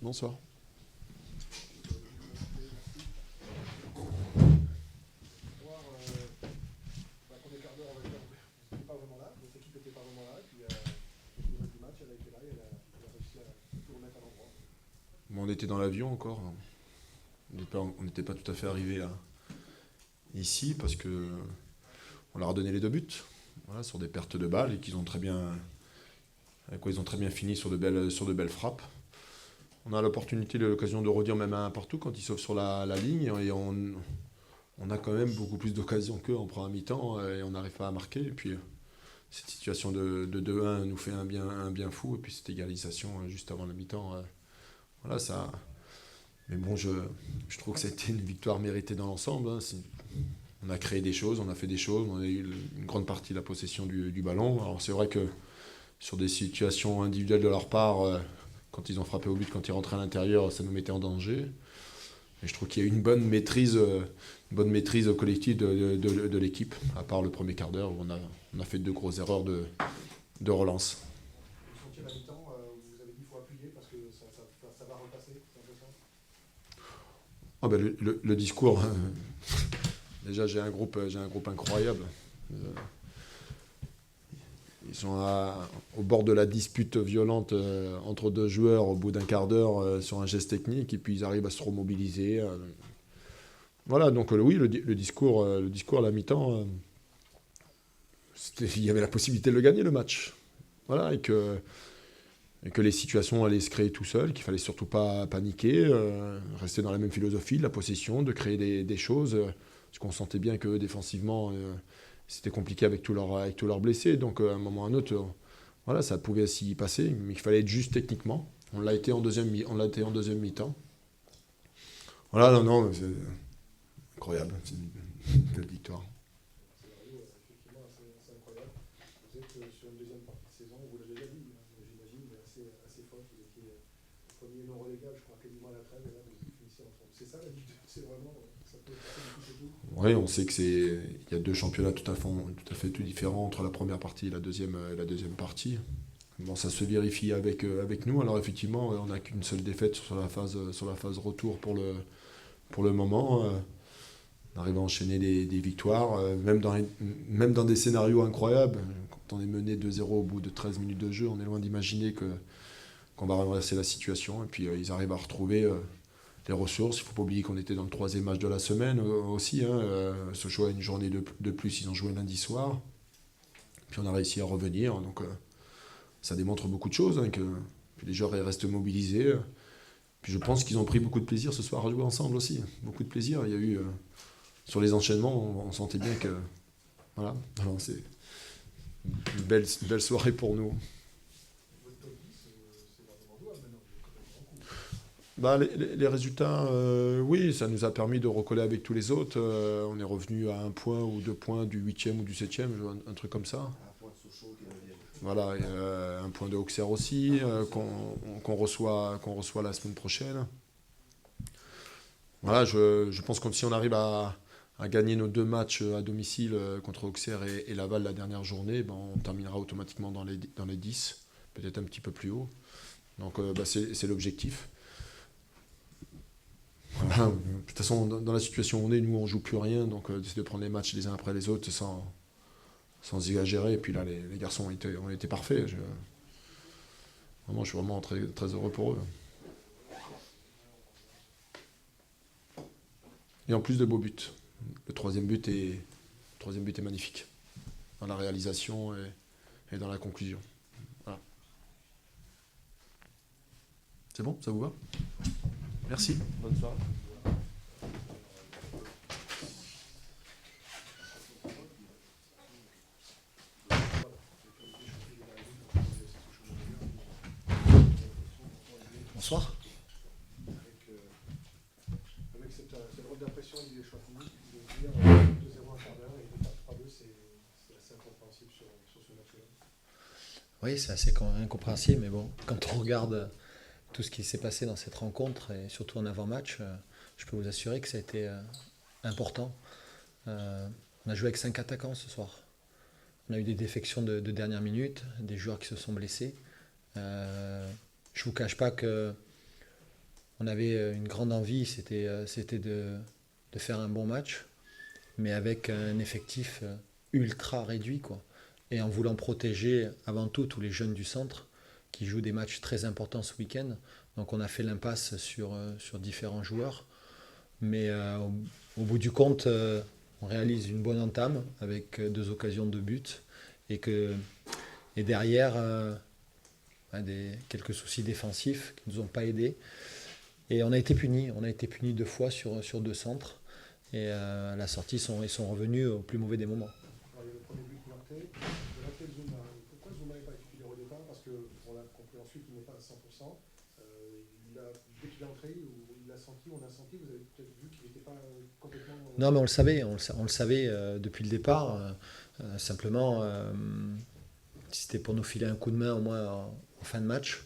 Bonsoir. Voir, premier quart d'heure, on va dire, on n'était pas vraiment là, notre équipe n'était pas vraiment là, et puis le reste du match, elle a été là et elle a réussi à tout remettre à l'endroit. Bon, on était dans l'avion encore. On n'était pas tout à fait arrivé ici parce que on leur a donné les deux buts. Voilà, sur des pertes de balles et qu'ils ont très bien, avec quoi ils ont très bien fini sur de belles frappes. On a l'opportunité, l'occasion de redire même un partout quand ils sauvent sur la ligne et on a quand même beaucoup plus d'occasions qu'eux en première mi-temps et on n'arrive pas à marquer. Et puis cette situation de 2-1 nous fait un bien fou et puis cette égalisation juste avant la mi-temps, voilà ça. Mais bon, je trouve que c'était une victoire méritée dans l'ensemble. Hein. On a créé des choses, on a fait des choses, on a eu une grande partie de la possession du ballon. Alors c'est vrai que sur des situations individuelles de leur part, quand ils ont frappé au but, quand ils rentraient à l'intérieur, ça nous mettait en danger. Et je trouve qu'il y a eu une bonne maîtrise collective de l'équipe, à part le premier quart d'heure où on a fait deux grosses erreurs de relance. Vous sentiez à la mi-temps, vous avez dit qu'il faut appuyer parce que ça va repasser, c'est un peu ça. Ah ben, le discours, déjà j'ai un groupe incroyable. Ils sont au bord de la dispute violente entre deux joueurs au bout d'un quart d'heure sur un geste technique et puis ils arrivent à se remobiliser. Voilà, donc oui, le discours à la mi-temps, il y avait la possibilité de le gagner le match. Voilà, et que les situations allaient se créer tout seuls, qu'il fallait surtout pas paniquer, rester dans la même philosophie, de la possession, de créer des choses, parce qu'on sentait bien que défensivement, c'était compliqué avec tous leurs blessés, donc à un moment ou à un autre, voilà, ça pouvait s'y passer, mais il fallait être juste techniquement. On l'a été en deuxième mi-temps. Voilà, non, non, c'est incroyable, c'est une belle victoire. C'est effectivement assez incroyable. Vous êtes sur une deuxième partie de saison, vous l'avez déjà dit, hein, j'imagine, mais assez forte. Vous étiez premier non relégable, je crois, quasiment à la trêve, et là vous finissez en fond. C'est ça la Ligue 2, c'est vraiment, ça peut passer du tout et tout. Oui, on sait il y a deux championnats tout à fait tout différents entre la première partie et la deuxième partie. Bon, ça se vérifie avec nous. Alors effectivement, on n'a qu'une seule défaite sur la phase retour pour le moment. On arrive à enchaîner des victoires, même dans des scénarios incroyables. Quand on est mené 2-0 au bout de 13 minutes de jeu, on est loin d'imaginer qu'on va renverser la situation. Et puis ils arrivent à retrouver les ressources. Il ne faut pas oublier qu'on était dans le troisième match de la semaine aussi. Hein. Ce choix une journée de plus, ils ont joué lundi soir. Puis on a réussi à revenir. Donc ça démontre beaucoup de choses, hein, que les joueurs restent mobilisés. Puis je pense qu'ils ont pris beaucoup de plaisir ce soir à jouer ensemble aussi. Beaucoup de plaisir. Il y a eu, sur les enchaînements, on sentait bien que. Voilà. Alors c'est une belle soirée pour nous. Votre top 10, c'est vraiment jouable maintenant, vous êtes complètement en cours. Bah, les résultats, oui, ça nous a permis de recoller avec tous les autres. On est revenu à un point ou deux points du huitième ou du septième, un truc comme ça. À un point de Sochaux qui est 9e. Voilà, et, un point de Auxerre aussi, qu'on reçoit la semaine prochaine. Voilà, je pense que si on arrive à gagner nos deux matchs à domicile contre Auxerre et Laval la dernière journée, ben, on terminera automatiquement dans les 10, peut-être un petit peu plus haut. Donc bah, c'est l'objectif. Voilà. De toute façon, dans la situation où on est, nous, on joue plus rien, donc d'essayer de prendre les matchs les uns après les autres sans exagérer. Et puis là, les garçons ont été parfaits. Vraiment, je suis vraiment très, très heureux pour eux. Et en plus de beaux buts. Le troisième but est magnifique. Dans la réalisation et dans la conclusion. Voilà. C'est bon, ça vous va? Merci. Bonne soirée. Bonsoir. Avec cette drôle d'impression du choix fini, de vous dire 2-0 un quart d'heure et de faire 3-2, c'est assez incompréhensible sur ce match-là. Oui, c'est assez incompréhensible, mais bon, quand on regarde tout ce qui s'est passé dans cette rencontre, et surtout en avant-match, je peux vous assurer que ça a été important. On a joué avec 5 attaquants ce soir. On a eu des défections de dernière minute, des joueurs qui se sont blessés. Je ne vous cache pas que on avait une grande envie, c'était de faire un bon match, mais avec un effectif ultra réduit, quoi. Et en voulant protéger avant tout tous les jeunes du centre qui jouent des matchs très importants ce week-end. Donc on a fait l'impasse sur différents joueurs. Mais au bout du compte, on réalise une bonne entame avec 2 occasions de but. Et derrière, quelques soucis défensifs qui ne nous ont pas aidés. Et on a été punis. On a été punis 2 fois sur 2 centres. Et à la sortie, ils sont revenus au plus mauvais des moments. Alors, il y a le premier but marqué, de l'appel Zuma. Pourquoi Zuma n'est pas titulaire au départ? Parce qu'on a compris ensuite qu'il n'est pas à 100%. Dès qu'il est entré, il a senti, on a senti, vous avez peut-être vu qu'il n'était pas complètement. Non, mais on le savait depuis le départ. Simplement, c'était pour nous filer un coup de main au moins en fin de match.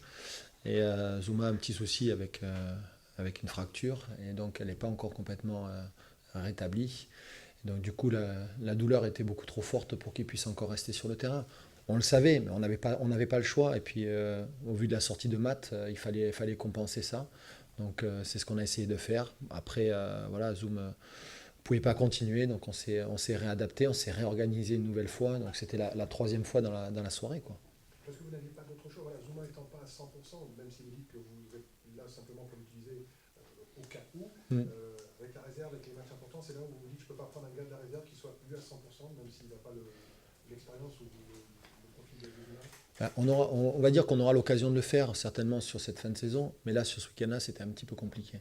Et Zuma a un petit souci avec une fracture, et donc elle n'est pas encore complètement rétablie. Et donc du coup, la douleur était beaucoup trop forte pour qu'il puisse encore rester sur le terrain. On le savait, mais on n'avait pas le choix. Et puis, au vu de la sortie de Matt, il fallait compenser ça. Donc, c'est ce qu'on a essayé de faire. Après, voilà, Zoom ne pouvait pas continuer, donc on s'est réadapté, on s'est réorganisé une nouvelle fois. Donc, c'était la 3e fois dans la soirée, quoi. Parce que vous n'aviez pas d'autre choix. Voilà, Zuma étant pas à 100%, même si vous dites que vous êtes là simplement pour l'utiliser au cas où, avec la réserve, avec les matchs importants, c'est là où vous vous dites je ne peux pas prendre un gars de la réserve qui soit plus à 100%, même s'il n'a pas l'expérience ou le profil de Zuma. On va dire qu'on aura l'occasion de le faire certainement sur cette fin de saison, mais là sur ce week-end-là c'était un petit peu compliqué.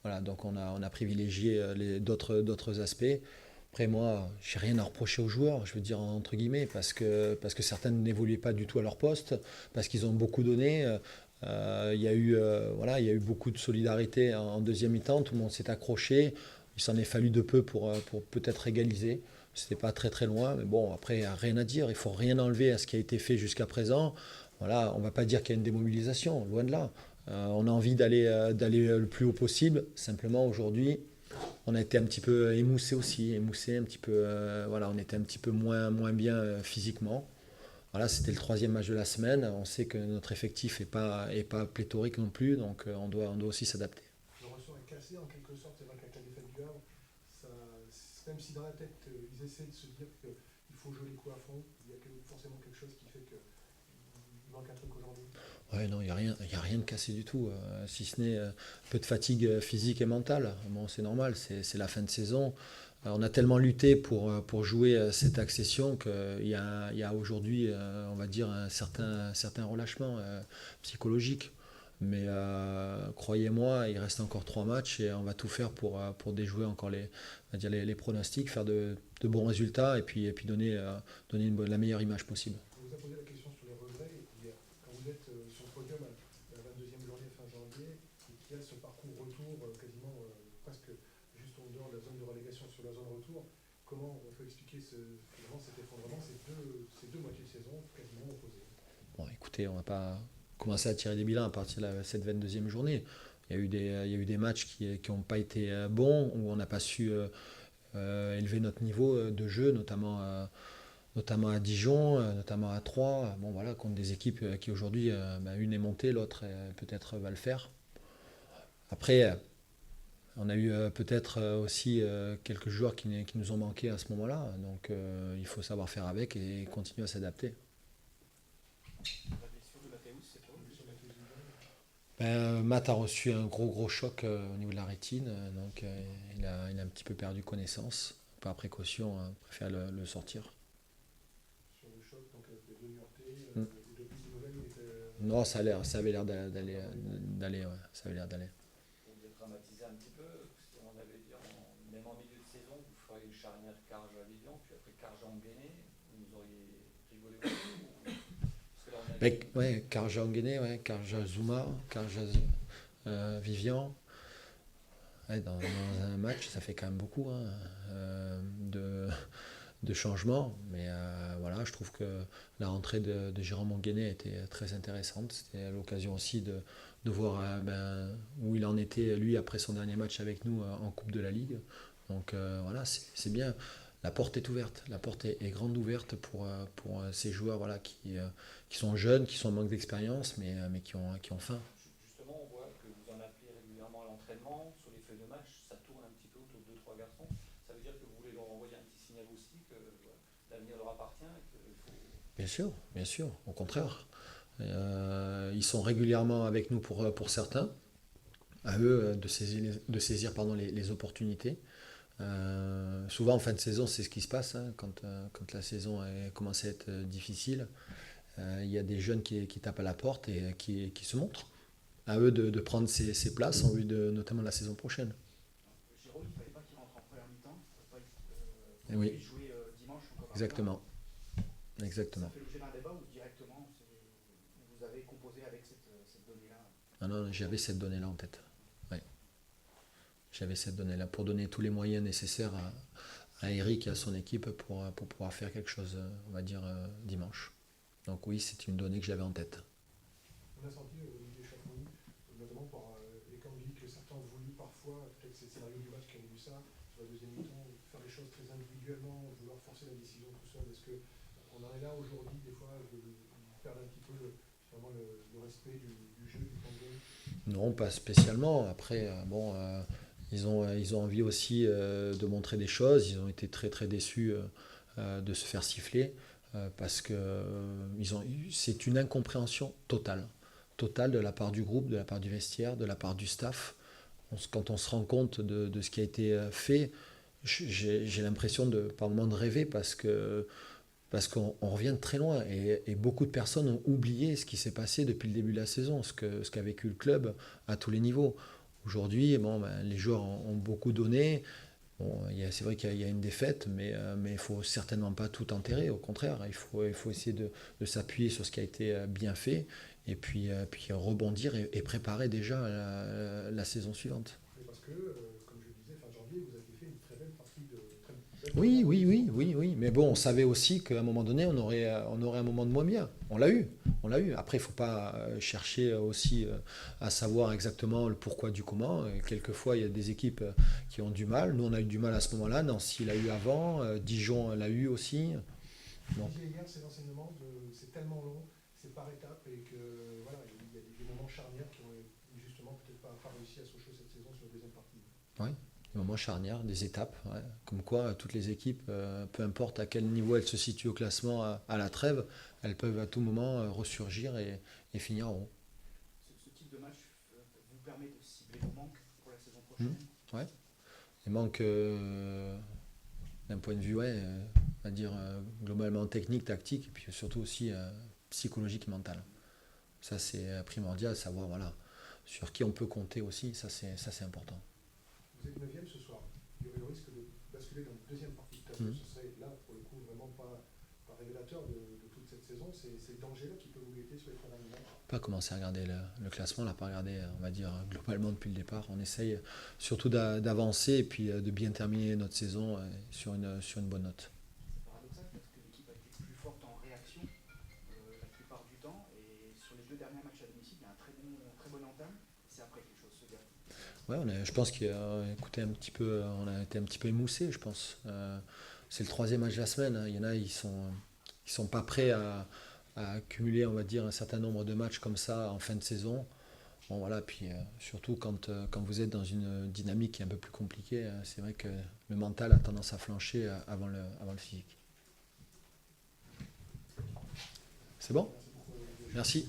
Voilà, donc on a privilégié d'autres aspects. Après moi, j'ai rien à reprocher aux joueurs, je veux dire entre guillemets, parce que certains n'évoluaient pas du tout à leur poste, parce qu'ils ont beaucoup donné. Il y a eu beaucoup de solidarité en deuxième mi-temps, tout le monde s'est accroché. Il s'en est fallu de peu pour peut-être égaliser. C'était pas très très loin, mais bon, après, rien à dire, il faut rien enlever à ce qui a été fait jusqu'à présent. Voilà, on va pas dire qu'il y a une démobilisation, loin de là. On a envie d'aller le plus haut possible. Simplement, aujourd'hui, on a été un petit peu émoussé aussi, un petit peu, voilà, on était un petit peu moins bien physiquement. Voilà, c'était le 3e match de la semaine. On sait que notre effectif n'est pas pléthorique non plus, donc on doit aussi s'adapter. Le ressort est cassé en quelque sorte, c'est vrai qu'avec la défaite du Havre, même si dans la tête ils essaient de se dire qu'il faut jouer les coups à fond, il y a forcément quelque chose qui fait qu'il manque un truc aujourd'hui. Ouais, non, il n'y a rien de cassé du tout, si ce n'est un peu de fatigue physique et mentale. Bon, c'est normal, c'est la fin de saison. On a tellement lutté pour jouer cette accession qu'il y a aujourd'hui, on va dire, un certain relâchement psychologique. Mais croyez-moi, il reste encore 3 matchs et on va tout faire pour déjouer encore on va dire les pronostics, faire de bons résultats et puis donner la meilleure image possible. On vous a posé la question sur les regrets, et puis quand vous êtes sur le podium à la 22e journée fin janvier, et qu'il y a ce parcours retour quasiment presque juste en dehors de la zone de relégation sur la zone retour, comment on peut expliquer finalement cet effondrement, ces deux moitiés de saison quasiment opposées? Bon, écoutez, on va pas commencer à tirer des bilans à partir de cette 22e journée. Il y a eu des matchs qui n'ont pas été bons, où on n'a pas su élever notre niveau de jeu, notamment à Dijon, notamment à Troyes. Bon, voilà, contre des équipes qui aujourd'hui, une est montée, l'autre peut-être va le faire. Après, on a eu peut-être aussi quelques joueurs qui nous ont manqué à ce moment-là. Donc il faut savoir faire avec et continuer à s'adapter. Matt a reçu un gros choc au niveau de la rétine, donc il a un petit peu perdu connaissance. Par précaution, on préfère le sortir. Sur le choc, donc avec les deux Niortais, les deux petites nouvelles, il était. Non, ça avait l'air d'aller. Ouais, ça avait l'air d'aller. Pour dédramatiser un petit peu, si on avait dit même en milieu de saison, vous feriez une charnière Carja-Vivian, puis après Carja-Nguéné, vous auriez rigolé aussi. Ouais, Karja Nguéné, ouais, Karja Zouma, Karja Vivian. Ouais, dans un match, ça fait quand même beaucoup de changements. Mais voilà, je trouve que la rentrée de Jérôme Nguéné était très intéressante. C'était l'occasion aussi de voir où il en était, lui, après son dernier match avec nous en Coupe de la Ligue. Donc voilà, c'est bien. La porte est ouverte, la porte est grande ouverte pour ces joueurs qui sont jeunes, qui sont en manque d'expérience, mais qui ont faim. Justement, on voit que vous en appelez régulièrement à l'entraînement, sur les feuilles de match, ça tourne un petit peu autour de 2-3 garçons. Ça veut dire que vous voulez leur envoyer un petit signal aussi que voilà, l'avenir leur appartient et qu'il faut... Bien sûr, au contraire. Ils sont régulièrement avec nous pour certains, à eux de saisir pardon, les opportunités. Souvent en fin de saison, c'est ce qui se passe, hein, quand la saison commence à être difficile. Il y a des jeunes qui tapent à la porte et qui se montrent. À eux de prendre ces places en vue de notamment la saison prochaine. Jérôme, il ne fallait pas qu'il rentre en première mi-temps, il ne Et oui. jouer dimanche encore. Exactement. Ça Exactement. fait l'objet d'un débat ou directement vous avez composé avec cette donnée-là? Non, j'avais cette donnée-là en tête. Ouais. J'avais cette donnée-là pour donner tous les moyens nécessaires à Eric et à son équipe pour pouvoir faire quelque chose, on va dire, dimanche. Donc oui, c'est une donnée que j'avais en tête. On a senti Olivier Chafouny, notamment par Ekambi, que certains ont voulu parfois, peut-être c'est le scénario du match qui a voulu ça, sur la deuxième mi-temps, faire les choses très individuellement, vouloir forcer la décision tout seul. Est-ce qu'on en est là aujourd'hui, des fois, de perdre un petit peu le respect du jeu, du temps de jeu? Non, pas spécialement. Après, ils ont envie aussi de montrer des choses. Ils ont été très très déçus de se faire siffler parce que c'est une incompréhension totale de la part du groupe, de la part du vestiaire, de la part du staff. Quand on se rend compte de ce qui a été fait, j'ai l'impression par moment de rêver parce qu'on revient de très loin et beaucoup de personnes ont oublié ce qui s'est passé depuis le début de la saison, ce qu'a vécu le club à tous les niveaux. Aujourd'hui, les joueurs ont beaucoup donné. Bon, c'est vrai qu'il y a une défaite, mais il ne faut certainement pas tout enterrer. Au contraire, il faut essayer de s'appuyer sur ce qui a été bien fait et puis rebondir et préparer déjà la saison suivante. Mais parce que, comme je le disais, fin janvier, vous aviez fait une très belle partie de... Oui. Mais bon, on savait aussi qu'à un moment donné, on aurait un moment de moins bien. On l'a eu. Après, il ne faut pas chercher aussi à savoir exactement le pourquoi du comment. Et quelquefois, il y a des équipes qui ont du mal. Nous, on a eu du mal à ce moment-là. Nancy l'a eu avant. Dijon l'a eu aussi. Bon. Je disais hier, ces enseignements, c'est tellement long, c'est par étapes, et que voilà, il y a des moments charnières qui ont justement peut-être pas réussi à Sochaux cette saison sur la deuxième partie. Oui. Des moments charnières, des étapes, ouais. Comme quoi toutes les équipes, peu importe à quel niveau elles se situent au classement à la trêve, elles peuvent à tout moment ressurgir et finir en haut. Ce type de match vous permet de cibler vos manques pour la saison prochaine? Ouais. Les manques d'un point de vue, on va dire globalement technique, tactique, et puis surtout aussi psychologique et mental. Ça c'est primordial, savoir sur qui on peut compter aussi, ça c'est important. Vous êtes 9e ce soir. Il y aurait le risque de basculer dans une deuxième partie de tableau. Ce serait là, pour le coup, vraiment pas révélateur de toute cette saison. C'est le danger-là qui peut vous guetter sur les 3 derniers matchs. Pas commencer à regarder le classement, on l'a pas regardé, on va dire, globalement depuis le départ. On essaye surtout d'avancer et puis de bien terminer notre saison sur une bonne note. C'est paradoxal parce que l'équipe a été plus forte en réaction la plupart du temps. Et sur les 2 derniers matchs à domicile, il y a un très bon entame. C'est après que les choses se gâtent. Ouais, je pense qu'on a été un petit peu émoussés, je pense. C'est le 3e match de la semaine. Hein. Il y en a, ils sont pas prêts à accumuler, on va dire, un certain nombre de matchs comme ça en fin de saison. Bon, voilà. Puis surtout quand vous êtes dans une dynamique qui est un peu plus compliquée, c'est vrai que le mental a tendance à flancher avant le physique. C'est bon ? Merci.